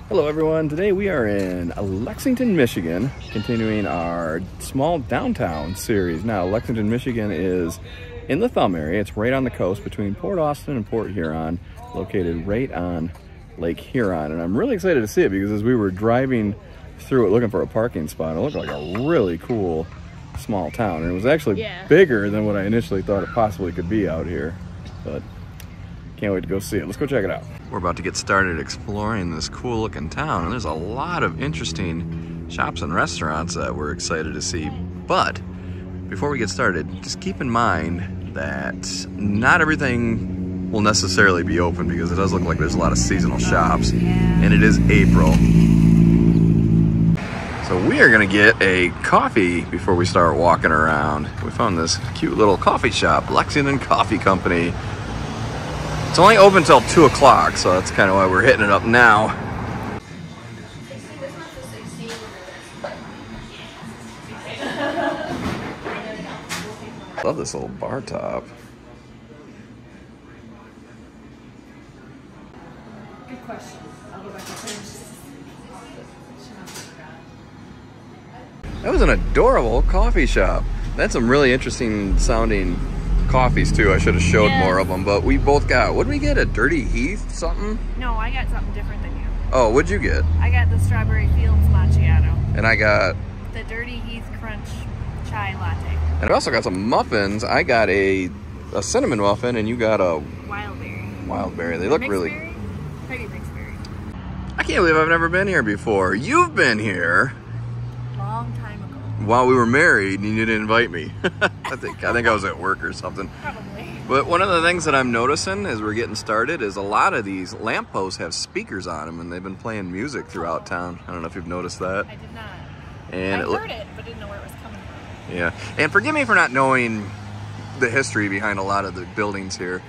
Hello everyone, today we are in Lexington, Michigan, continuing our small downtown series. Now, Lexington, Michigan is in the Thumb area. It's right on the coast between Port Austin and Port Huron, located right on Lake Huron. And I'm really excited to see it because as we were driving through it looking for a parking spot, it looked like a really cool small town. And it was actually bigger than what I initially thought it possibly could be out here. But can't wait to go see it. Let's go check it out. We're about to get started exploring this cool looking town, and there's a lot of interesting shops and restaurants that we're excited to see. But before we get started, just keep in mind that not everything will necessarily be open because it does look like there's a lot of seasonal shops, and it is April. So we are gonna get a coffee before we start walking around. We found this cute little coffee shop, Lexington Coffee Co. It's only open till 2 o'clock, so that's kind of why we're hitting it up now. Love this little bar top. Good question. I'll go back and finish. That was an adorable coffee shop. That's some really interesting sounding coffees too. I should have showed more of them, but we both got, what did we get? A Dirty Heath something? No, I got something different than you. Oh, what'd you get? I got the Strawberry Fields Macchiato. And I got the Dirty Heath Crunch Chai Latte. And I also got some muffins. I got a cinnamon muffin and you got a Wildberry. Wildberry. They look really... Pretty mixed berry. I can't believe I've never been here before. You've been here. Long time ago. While we were married and you didn't invite me. I think I was at work or something. Probably. But one of the things that I'm noticing as we're getting started is a lot of these lampposts have speakers on them and they've been playing music throughout town. I don't know if you've noticed that. I did not. And I heard it, but didn't know where it was coming from. Yeah, and forgive me for not knowing the history behind a lot of the buildings here.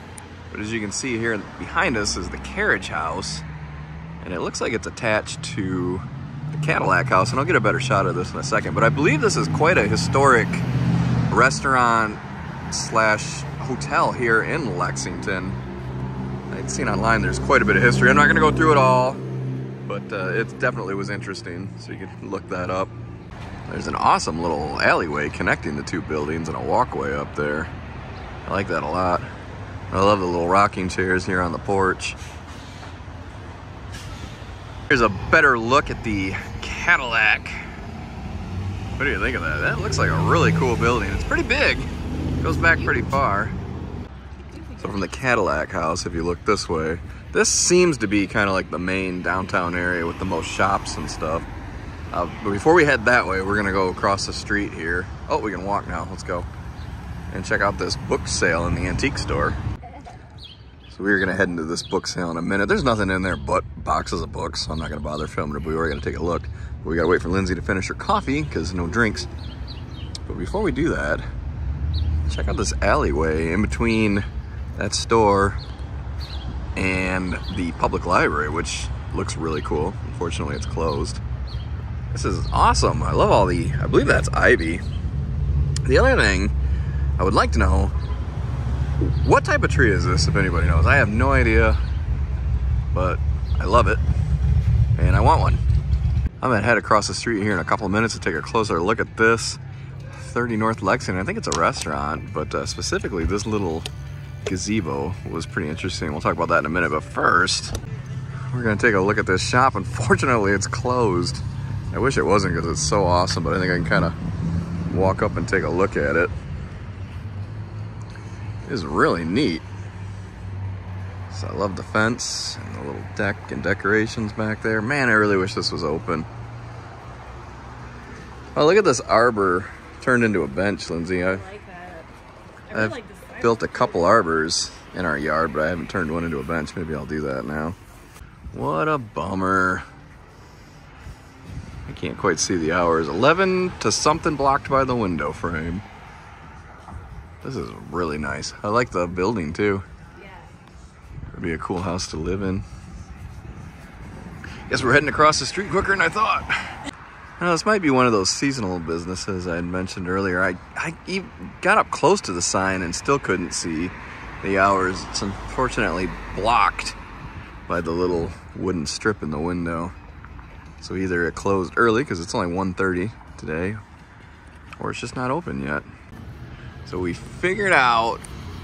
But as you can see here behind us is the carriage house. And it looks like it's attached to the Cadillac house, and I'll get a better shot of this in a second. But I believe this is quite a historic restaurant slash hotel here in Lexington. I'd seen online there's quite a bit of history. I'm not gonna go through it all, but it definitely was interesting, so you can look that up. There's an awesome little alleyway connecting the two buildings and a walkway up there. I like that a lot. I love the little rocking chairs here on the porch. Here's a better look at the Cadillac. What do you think of that? That looks like a really cool building. It's pretty big. Goes back pretty far. So from the Cadillac house, if you look this way, this seems to be kind of like the main downtown area with the most shops and stuff. But before we head that way, we're gonna go across the street here. Oh, we can walk now. Let's go and check out this book sale in the antique store. So we're gonna head into this book sale in a minute. There's nothing in there but boxes of books, so I'm not gonna bother filming it, but we are gonna take a look. But we gotta wait for Lindsay to finish her coffee because no drinks. But before we do that, check out this alleyway in between that store and the public library, which looks really cool. Unfortunately, it's closed. This is awesome. I love all the, I believe that's ivy. The other thing I would like to know, what type of tree is this, if anybody knows? I have no idea, but I love it, and I want one. I'm gonna head across the street here in a couple of minutes to take a closer look at this 30 North Lexington. I think it's a restaurant, but specifically this little gazebo was pretty interesting. We'll talk about that in a minute, but first, we're gonna take a look at this shop. Unfortunately, it's closed. I wish it wasn't because it's so awesome, but I think I can kind of walk up and take a look at it. It's really neat. So I love the fence and the little deck and decorations back there. Man, I really wish this was open. Oh, look at this arbor turned into a bench, Lindsay. I like that. I really like this. I've built a couple arbors in our yard, but I haven't turned one into a bench. Maybe I'll do that now. What a bummer. I can't quite see the hours. 11 to something blocked by the window frame. This is really nice. I like the building too. Yeah. It'd be a cool house to live in. Guess we're heading across the street quicker than I thought. Now, this might be one of those seasonal businesses I had mentioned earlier. I got up close to the sign and still couldn't see the hours. It's unfortunately blocked by the little wooden strip in the window. So either it closed early because it's only 1:30 today, or it's just not open yet. So we figured out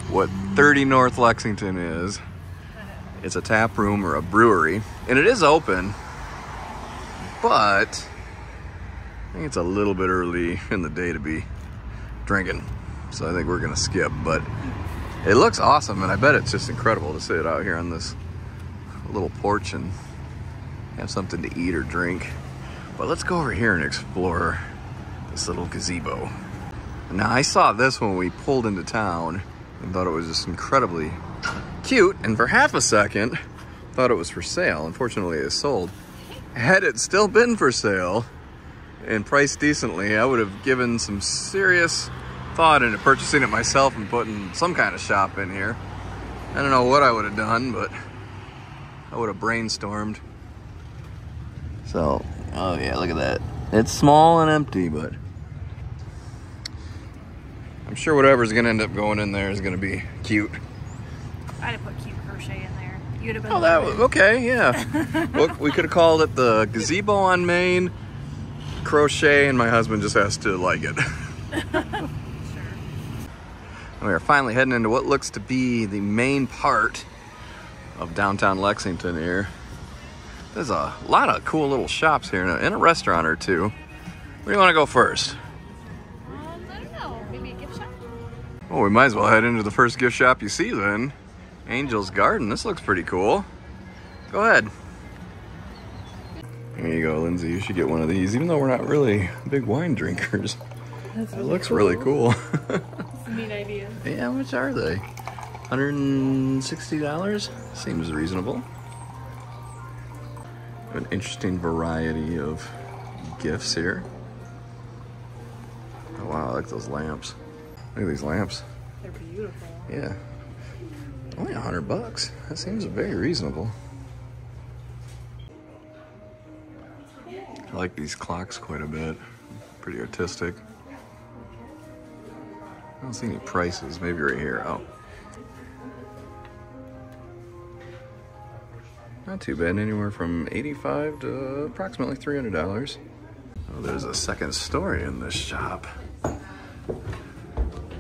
what 30 North Lexington is. It's a tap room or a brewery, and it is open, but I think it's a little bit early in the day to be drinking. So I think we're gonna skip, but it looks awesome, and I bet it's just incredible to sit out here on this little porch and have something to eat or drink. But let's go over here and explore this little gazebo. Now, I saw this when we pulled into town and thought it was just incredibly cute, and for half a second thought it was for sale. Unfortunately, it's sold. Had it still been for sale and priced decently, I would have given some serious thought into purchasing it myself and putting some kind of shop in here. I don't know what I would have done, but I would have brainstormed. So, oh yeah, look at that. It's small and empty, but I'm sure whatever's gonna end up going in there is gonna be cute. I'd have put cute crochet in there. You'd have been. Oh, that was okay, yeah. Well, we could have called it the gazebo on Main, crochet, and my husband just has to like it. Sure. We are finally heading into what looks to be the main part of downtown Lexington here. There's a lot of cool little shops here and a restaurant or two. Where do you want to go first? I don't know. Maybe a gift shop? Well, we might as well head into the first gift shop you see then. Angel's Garden. This looks pretty cool. Go ahead. There you go, Lindsay. You should get one of these, even though we're not really big wine drinkers. That's It looks really cool. That's a neat idea. Yeah, how much are they? $160? Seems reasonable. An interesting variety of gifts here. Oh wow, I like those lamps. Look at these lamps. They're beautiful. Yeah. Only $100. That seems very reasonable. I like these clocks quite a bit. Pretty artistic. I don't see any prices. Maybe right here. Oh. Not too bad. Anywhere from $85 to approximately $300. Oh, there's a second story in this shop.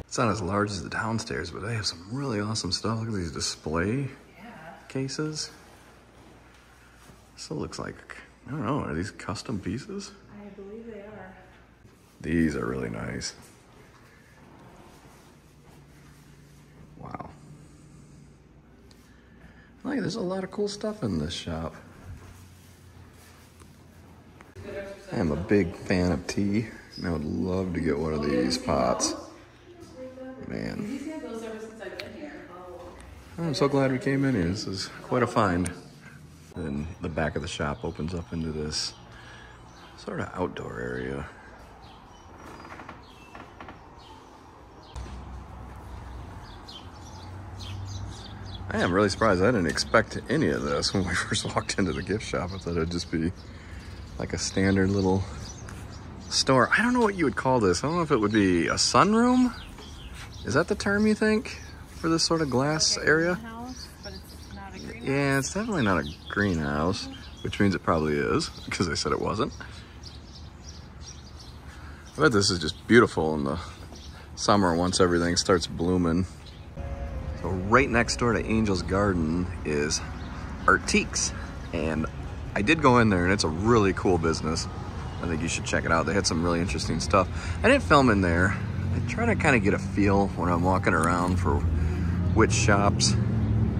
It's not as large as the downstairs, but they have some really awesome stuff. Look at these display cases. Still looks like, I don't know, are these custom pieces? I believe they are. These are really nice. Wow. Like, there's a lot of cool stuff in this shop. I am a big fan of tea, and I would love to get one of these pots. Man. I'm so glad we came in here. This is quite a find. Then the back of the shop opens up into this sort of outdoor area. I am really surprised. I didn't expect any of this when we first walked into the gift shop. I thought it'd just be like a standard little store. I don't know what you would call this. I don't know if it would be a sunroom. Is that the term you think for this sort of glass area? Greenhouse, but it's not a greenhouse. Yeah, it's definitely not a greenhouse, which means it probably is because they said it wasn't. I bet this is just beautiful in the summer once everything starts blooming. So right next door to Angel's Garden is Artiques, and I did go in there and it's a really cool business. I think you should check it out. They had some really interesting stuff. I didn't film in there. I try to kind of get a feel when I'm walking around for which shops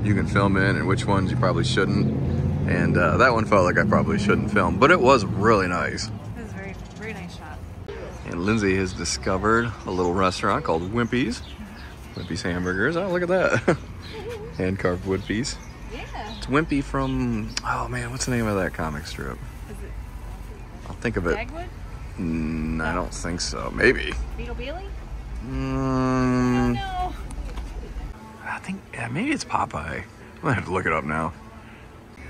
you can film in and which ones you probably shouldn't. And that one felt like I probably shouldn't film, but it was really nice. It was a very, very nice shop. And Lindsay has discovered a little restaurant called Wimpy's. Wimpy's Hamburgers. Oh, look at that. Hand-carved wood piece. Yeah. It's Wimpy from, oh man, what's the name of that comic strip? Is it I'll think of it. Dagwood? I don't think so. Maybe. Beetle Bailey? Oh, Mm, no. I think, yeah, maybe it's Popeye. I'm gonna have to look it up now.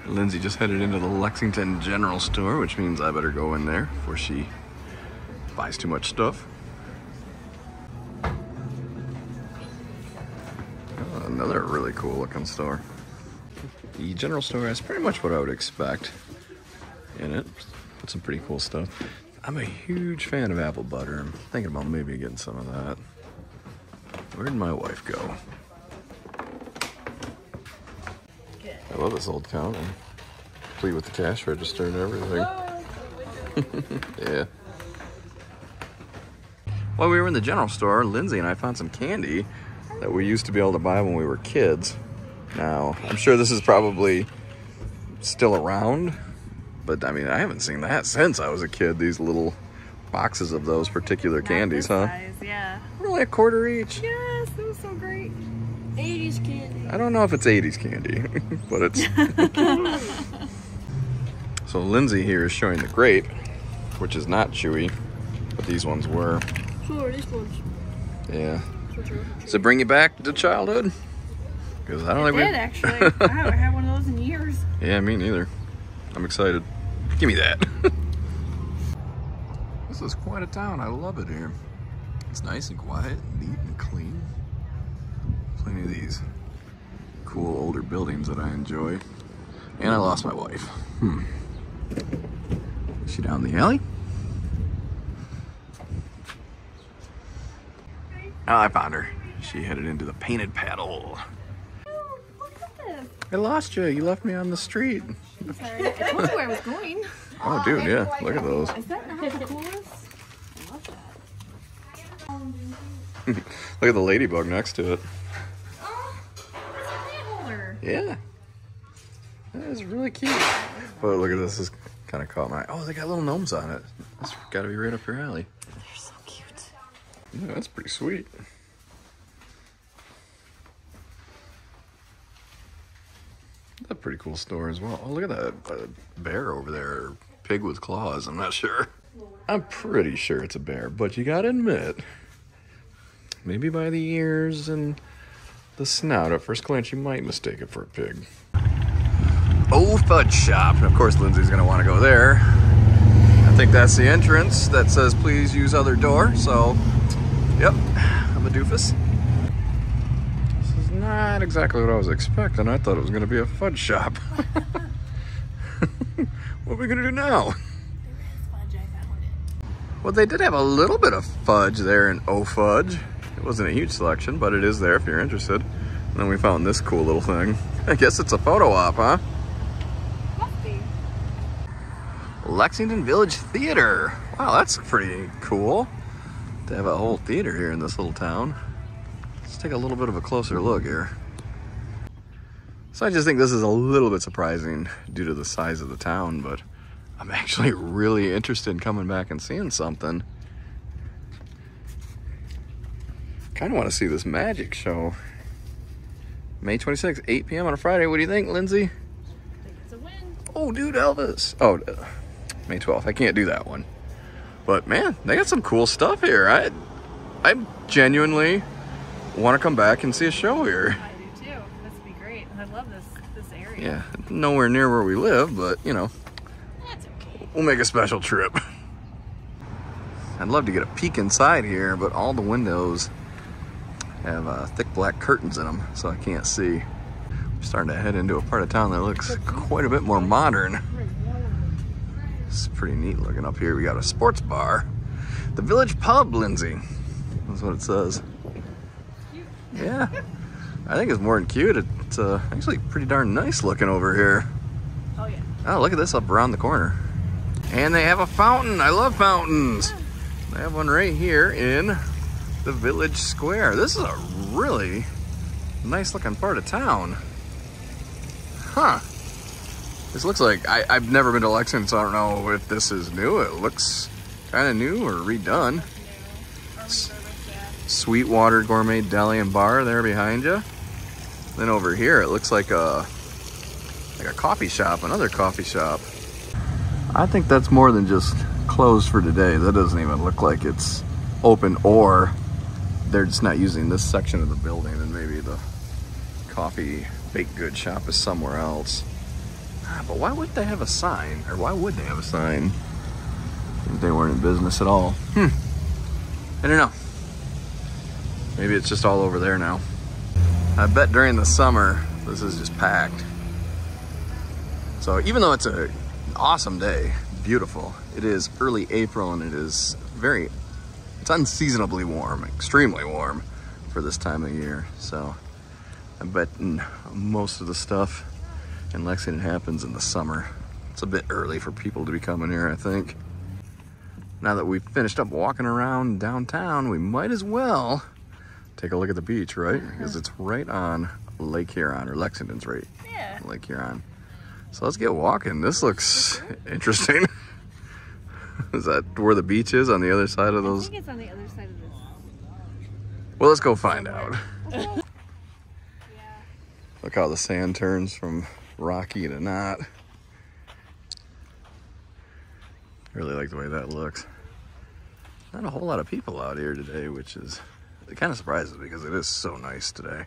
Lindsay just headed into the Lexington General Store, which means I better go in there before she buys too much stuff. Oh, another really cool looking store. The general store has pretty much what I would expect in it. Some pretty cool stuff. I'm a huge fan of apple butter. I'm thinking about maybe getting some of that. Where'd my wife go? I love this old counter. Complete with the cash register and everything. Yeah. While we were in the general store, Lindsay and I found some candy that we used to be able to buy when we were kids. Now, I'm sure this is probably still around, but I mean, I haven't seen that since I was a kid, these little boxes of those particular candies, huh? Size, yeah. Really, $1 each? Yes, it was so great. 80s candy. I don't know if it's 80s candy, but it's... So Lindsay here is showing the grape, which is not chewy, but these ones were. So are these ones. Yeah. Does it bring you back to childhood? Because I don't think we did, actually. I haven't had one of those in years. Yeah, me neither. I'm excited. Give me that. This is quite a town. I love it here. It's nice and quiet, neat and clean. Plenty of these cool older buildings that I enjoy. And I lost my wife. Is she down the alley? Oh, I found her. She headed into the painted paddle. Oh, look at this. I lost you. You left me on the street. Sorry, I told you where I was going. Oh, dude, yeah. Look at those. Is that not the coolest? I love that. Look at the ladybug next to it. Oh, it's a plant holder. Yeah. That is really cute. But look at this. This kind of caught my eye. Oh, they got little gnomes on it. That's got to be right up your alley. They're so cute. Yeah, that's pretty sweet. That's a pretty cool store as well. Oh, look at that bear over there. Or pig with claws. I'm not sure. I'm pretty sure it's a bear, but you gotta admit, maybe by the ears and the snout, at first glance, you might mistake it for a pig. Oh, fudge shop. And of course, Lindsay's gonna want to go there. I think that's the entrance that says please use other door. So, yep, I'm a doofus. This is not exactly what I was expecting. I thought it was gonna be a fudge shop. What are we gonna do now? Well, they did have a little bit of fudge there in O Fudge. It wasn't a huge selection, but it is there if you're interested. And then we found this cool little thing. I guess it's a photo op, huh? Must be. Lexington Village Theater. Wow, that's pretty cool to have a whole theater here in this little town. Let's take a little bit of a closer look here. So I just think this is a little bit surprising due to the size of the town, but I'm actually really interested in coming back and seeing something. Kind of want to see this magic show. May 26th, 8 p.m. on a Friday. What do you think, Lindsay? I think it's a win. Oh, dude, Elvis. Oh, May 12th. I can't do that one. But, man, they got some cool stuff here. I genuinely want to come back and see a show here. I do, too. This would be great. I love this area. Yeah, nowhere near where we live, but, you know. That's okay. We'll make a special trip. I'd love to get a peek inside here, but all the windows have thick black curtains in them, so I can't see. I'm starting to head into a part of town that looks quite a bit more modern. It's pretty neat looking up here. We got a sports bar. The Village Pub, Lindsay. That's what it says. Cute. Yeah, I think it's more than cute. It's actually pretty darn nice looking over here. Oh, yeah. Oh, look at this up around the corner. And they have a fountain. I love fountains. They have one right here in the Village Square. This is a really nice looking part of town. Huh. This looks like, I've never been to Lexington, so I don't know if this is new. It looks kind of new or redone. Sweetwater Gourmet Deli and Bar there behind you. Then over here, it looks like a coffee shop, another coffee shop. I think that's more than just closed for today. That doesn't even look like it's open, or they're just not using this section of the building, and maybe the coffee baked good shop is somewhere else. But why would they have a sign? Or why would they have a sign if they weren't in business at all? I don't know. Maybe it's just all over there now. I bet during the summer, this is just packed. So even though it's an awesome day. Beautiful. It is early April and it's unseasonably warm, extremely warm for this time of year. So I bet most of the stuff in Lexington happens in the summer. It's a bit early for people to be coming here, I think. Now that we've finished up walking around downtown, we might as well take a look at the beach, right? Because it's right on Lake Huron, or Lexington's right. Yeah. Lake Huron. So let's get walking. This looks interesting. Is that where the beach is, on the other side of those? I think it's on the other side of this. Well, let's go find out. Yeah. Look how the sand turns from rocky to not. I really like the way that looks. Not a whole lot of people out here today, which is, it kind of surprises me because it is so nice today.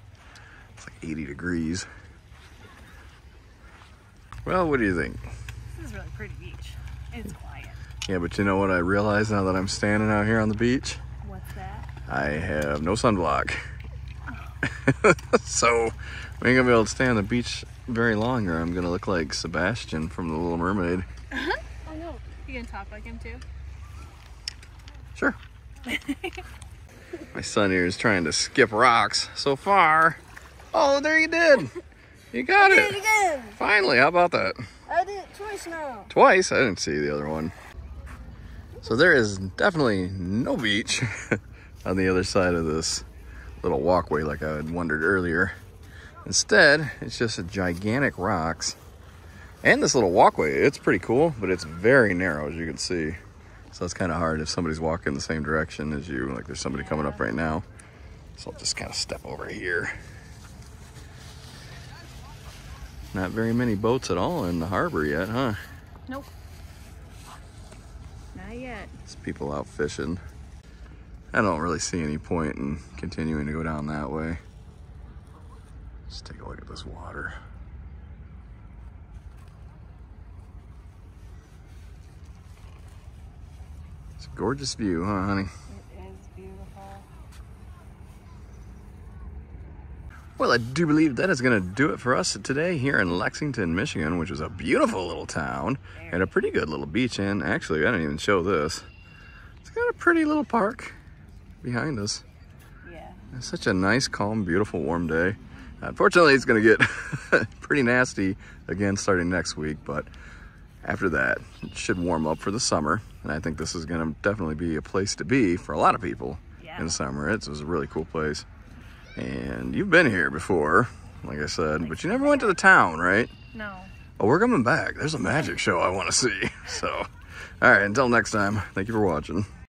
It's like 80 degrees. Well, what do you think? This is a really pretty beach. It's quiet. Yeah, but you know what I realize now that I'm standing out here on the beach? What's that? I have no sunblock. Oh. So we ain't gonna be able to stay on the beach very long, or I'm gonna look like Sebastian from The Little Mermaid. Oh no. You gonna talk like him too? Sure. My son here is trying to skip rocks so far. Oh, there you did. You got it. Did it again. Finally, how about that? I did it twice now. Twice? I didn't see the other one. So there is definitely no beach on the other side of this little walkway like I had wondered earlier. Instead, it's just a gigantic rocks. And this little walkway, it's pretty cool, but it's very narrow, as you can see. So it's kind of hard if somebody's walking the same direction as you, like there's somebody coming up right now. So I'll just kind of step over here. Not very many boats at all in the harbor yet, huh? Nope. Not yet. There's people out fishing. I don't really see any point in continuing to go down that way. Just take a look at this water. It's a gorgeous view, huh, honey? It is beautiful. Well, I do believe that is going to do it for us today here in Lexington, Michigan, which is a beautiful little town and a pretty good little beach. And actually, I didn't even show this. It's got a pretty little park behind us. Yeah. It's such a nice, calm, beautiful, warm day. Unfortunately, it's going to get pretty nasty again starting next week, but after that, it should warm up for the summer. And I think this is going to definitely be a place to be for a lot of people in the summer. It was a really cool place. And you've been here before, like I said, but you never went to the town, right? No. Oh, we're coming back. There's a magic show I want to see. So, all right, until next time, thank you for watching.